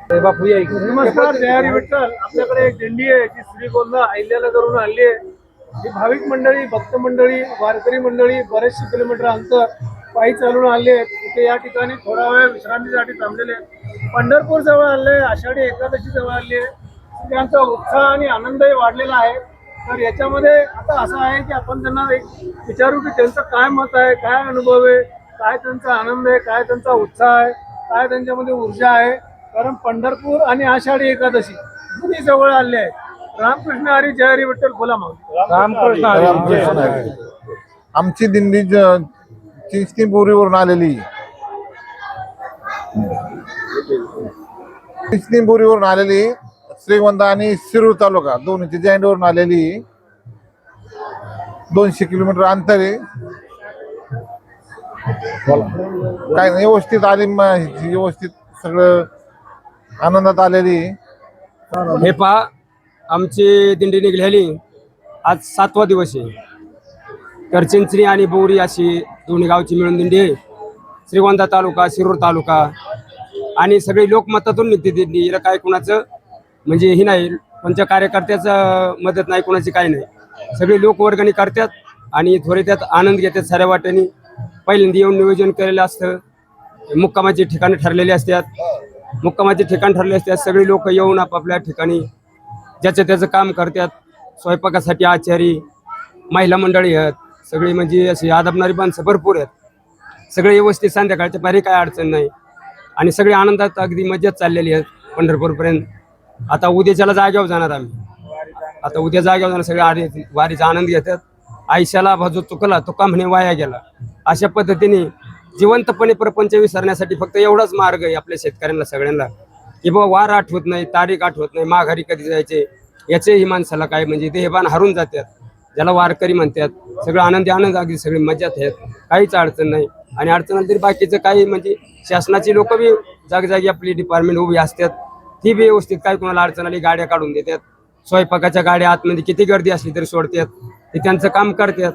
नमस्कार जयारी विठ्ठल. आपल्याकडे एक दिंडी आहे जी श्रीगोंदा अहिल्यानगरहून आली आहे. ही भाविक मंडळी, भक्त मंडळी, वारकरी मंडळी बरेचशे किलोमीटर अंतर पायी चालून आले आहेत. इथे या ठिकाणी थोडा वेळ विश्रांतीसाठी थांबलेले आहेत. पंढरपूर जवळ आले, आषाढी एकादशी जवळ आली आहे. त्यांचा उत्साह आणि आनंदही वाढलेला आहे. तर याच्यामध्ये आता असं आहे की आपण त्यांना एक विचारू की त्यांचं काय मत आहे, काय अनुभव आहे, काय त्यांचा आनंद आहे, काय त्यांचा उत्साह आहे, काय त्यांच्यामध्ये ऊर्जा आहे. कारण पंढरपूर आणि आषाढी एकादशी दोन्ही जवळ आले आहेत. रामकृष्ण हरी, जय हरी विठ्ठल. बोला मग. रामकृष्ण हरी. आमची दिंडी चिंचणीपुरीवरून आलेली श्रीगोंदा आणि शिरूर तालुका दोन्हीची जॉईंटवरून आलेली 200 किलोमीटर अंतर आहे. काय नाही, व्यवस्थित आली, व्यवस्थित सगळं आनंदात आलेली. हे पहा, आमची दिंडी निघाली आज 7वा दिवस आहे. तर चिंचणी आणि बोरी अशी दोन्ही गावची मिळून दिंडी आहे. श्रीगोंदा तालुका, शिरूर तालुका आणि सगळी लोकमतातून निघते दिंडी. हिला काय कुणाचं म्हणजे ही नाही, कोणत्या कार्यकर्त्याचं मदत नाही, कोणाची काही नाही. सगळी लोकवर्गणी करतात आणि थोडे त्यात आनंद घेतात साऱ्या वाट्याने. पहिल्यांदा येऊन नियोजन केलेलं असतं, मुक्कामाची ठिकाणं ठरलेली असतात. मुक्कामाचे ठिकाण ठरले असतात. सगळी लोक येऊन आपापल्या ठिकाणी ज्याचं त्याचं काम करतात. स्वयंपाकासाठी आचारी, महिला मंडळी आहेत, सगळी म्हणजे अशी आदाबणारी माणसं भरपूर आहेत. सगळे व्यवस्थित संध्याकाळच्या पारी काय अडचण नाही आणि सगळी आनंदात अगदी मजेत चाललेली आहेत पंढरपूरपर्यंत. आता उद्याच्याला जाग्यावर जाणार आम्ही. आता उद्या जाग्यावर जाणार. सगळे वारीचा आनंद घेतात. आयुष्याला भाजू चुकला तुका म्हणे वाया गेला, अशा पद्धतीने जिवंतपणे प्रपंच विसरण्यासाठी फक्त एवढाच मार्ग आहे आपल्या शेतकऱ्यांना सगळ्यांना की बाबा वार आठवत नाही, तारीख आठवत नाही, माघारी कधी जायचे याचेही माणसाला काय म्हणजे देहभान हरून जातात. ज्याला वारकरी म्हणतात. सगळं आनंदी आनंद, अगदी सगळी मजात आहेत, काहीच अडचण नाही. आणि अडचण आली तरी बाकीचं काही म्हणजे शासनाची लोक बी जागजागी आपली डिपार्टमेंट उभी असतात, ती बी व्यवस्थित काय कोणाला अडचण आली गाड्या काढून देतात. स्वयंपाकाच्या गाड्या आतमध्ये किती गर्दी असली तरी सोडतात, ते त्यांचं काम करतात.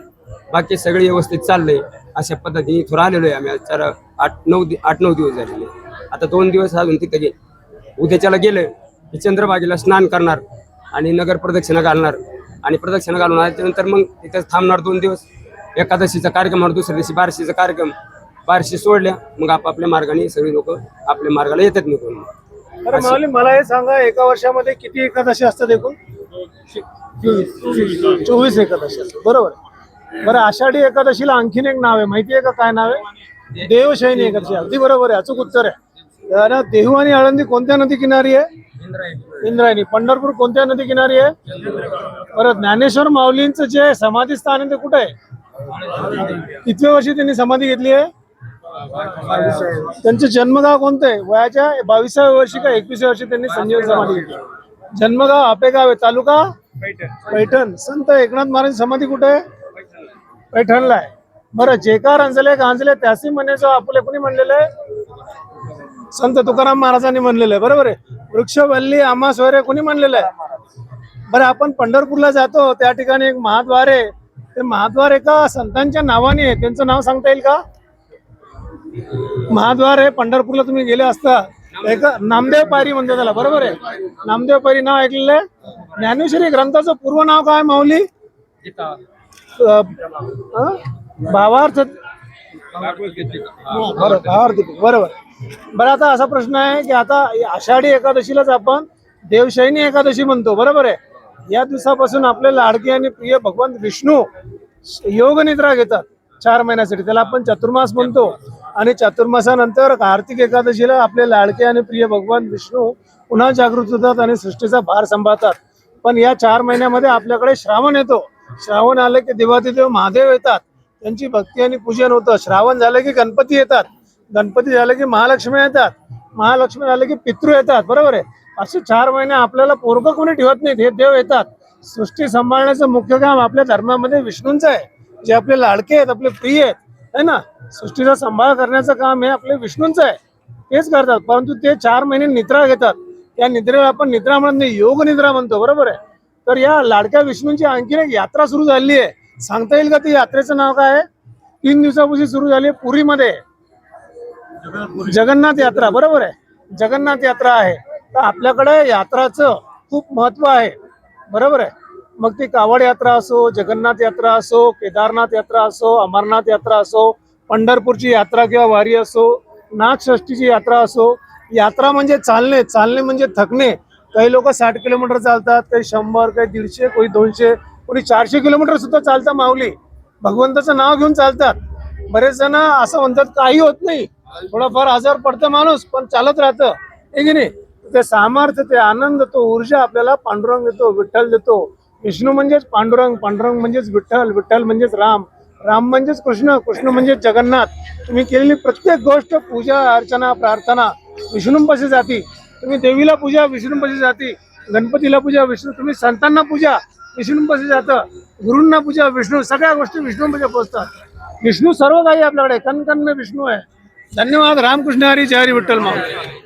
बाकी सगळे व्यवस्थित चाललंय. अशा पद्धतीने इथून आलेलो आहे आम्ही. 8-9 दिवस झालेले. आता 2 दिवस अजून तिथे गेले. उद्याच्याला गेलं की चंद्रभागेला स्नान करणार आणि नगर प्रदक्षिणा घालणार आणि प्रदक्षिणा घालून आल्यानंतर मग तिथं थांबणार 2 दिवस. एकादशीचा कार्यक्रम, दुसऱ्या दिवशी बार्शीचा कार्यक्रम. बार्शी सोडल्या मग आपापल्या मार्गाने सगळी लोक आपल्या मार्गाला येतात निघून. अरे माऊली, मला हे सांगा, एका वर्षामध्ये किती एकादशी असतात एकूण? 24 एकादशी असतात, बरोबर. बरं, आषाढी एकादशीला आणखीन एक नाव आहे, माहिती आहे का? काय नाव आहे? देवशयनी एकादशी. अगदी बरोबर आहे, अचूक उत्तर आहे. देहू आणि आळंदी कोणत्या नदी किनारी आहे? इंद्रायणी. पंढरपूर कोणत्या नदी किनारी आहे? परत ज्ञानेश्वर माऊलींचं जे समाधी स्थान आहे ते कुठे आहे? कितव्या वर्षी त्यांनी समाधी घेतली आहे? त्यांचं जन्मगाव कोणतं आहे? वयाच्या 22व्या वर्षी का 21व्या वर्षी त्यांनी संजीवन समाधी घेतली. जन्मगाव आपेगाव आहे, तालुका पैठण. संत एकनाथ महाराज समाधी कुठे आहे? पैठणला आहे. बरं, जेका रंजले गांजले त्यासी म्हणे जो आपले कोणी म्हणलेलं आहे? संत तुकाराम महाराजांनी म्हणलेलं आहे, बरोबर आहे. वृक्षवल्ली आम्हा सोयरे कोणी म्हणलेलं आहे? बरं, आपण पंढरपूरला जातो, त्या ठिकाणी एक महाद्वार आहे. ते महाद्वार एका संतांच्या नावाने आहे, त्यांचं नाव सांगता येईल का? महाद्वार आहे पंढरपूरला, तुम्ही गेले असता. एक नामदेव पायरी म्हणतो त्याला, बरोबर आहे. नामदेव पायरी नाव ऐकलेलं आहे. ज्ञानेश्वरी ग्रंथाचं पूर्व नाव काय माऊली? भावार्थ. बरोबर. बरं, आता असा प्रश्न आहे की आता आषाढी एकादशीलाच आपण देवशयनी एकादशी म्हणतो, बरोबर आहे. या दिवसापासून आपले लाडके आणि प्रिय भगवान विष्णू योग निद्रा घेतात 4 महिन्यासाठी. त्याला आपण चातुर्मास म्हणतो. आणि चातुर्मासानंतर कार्तिक एकादशीला आपले लाडके आणि प्रिय भगवान विष्णू पुन्हा जागृत होतात आणि सृष्टीचा भार सांभाळतात. पण या 4 महिन्यामध्ये आपल्याकडे श्रावण येतो. श्रावण आलं की देवाधिदेव महादेव येतात, त्यांची भक्ती आणि पूजन होतं. श्रावण झालं की गणपती येतात, गणपती झालं की महालक्ष्मी येतात, महालक्ष्मी झालं की पितृ येतात, बरोबर आहे. असे 4 महिने आपल्याला पोरगं कोणी ठेवत नाहीत, हे देव येतात. सृष्टी सांभाळण्याचं मुख्य काम आपल्या धर्मामध्ये विष्णूंचं आहे. जे आपले लाडके आहेत, आपले प्रिय आहेत, है ना, सृष्टीचा सांभाळ करण्याचं काम हे आपले विष्णूंचं आहे, तेच करतात. परंतु ते 4 महिने निद्रा घेतात. त्या निद्रेला आपण निद्रा म्हणत नाही, योग निद्रा म्हणतो, बरोबर आहे. तर या लाडक्या विष्णूंची आणखीन एक यात्रा सुरू झाली आहे. सांगता येईल का ती यात्रेचं नाव काय आहे? 3 दिवसापासून सुरू झाली, पुरीमध्ये. जगन्नाथ यात्रा, बरोबर आहे, जगन्नाथ यात्रा आहे. तर आपल्याकडे यात्राचं खूप महत्व आहे, बरोबर आहे. मग ती कावड यात्रा असो, जगन्नाथ यात्रा असो, केदारनाथ यात्रा असो, अमरनाथ यात्रा असो, पंढरपूरची यात्रा किंवा वारी असो, नागषष्ठीची यात्रा असो. यात्रा म्हणजे चालणे, चालणे म्हणजे थकणे. काही लोक 60 किलोमीटर चालतात, काही 100, काही 150, कोणी 200, कोणी 400 किलोमीटर सुद्धा चालतात माऊली. भगवंताचं नाव घेऊन चालतात. बरेच जण असं म्हणतात काही होत नाही, थोडंफार आजार पडतं माणूस, पण चालत राहतं, हे की नाही. ते सामर्थ्य, ते आनंद, तो ऊर्जा आपल्याला पांडुरंग देतो, विठ्ठल देतो. विष्णू म्हणजेच पांडुरंग, पांडुरंग म्हणजेच विठ्ठल, विठ्ठल म्हणजेच राम, राम म्हणजेच कृष्ण, कृष्ण म्हणजेच जगन्नाथ. तुम्ही केलेली प्रत्येक गोष्ट, पूजा अर्चना प्रार्थना विष्णूंपाशी जाती. तुम्ही देवीला पूजा विष्णूंपाशी जाती, गणपतीला पूजा विष्णू, तुम्ही संतांना पूजा विष्णूंपाशी जातं, गुरूंना पूजा विष्णू, सगळ्या गोष्टी विष्णूंपाशी पोहोचतात. विष्णू सर्व काही आपल्याकडे, कण कण में विष्णू आहे. धन्यवाद. रामकृष्ण हरी, जय हरी विठ्ठल माऊली.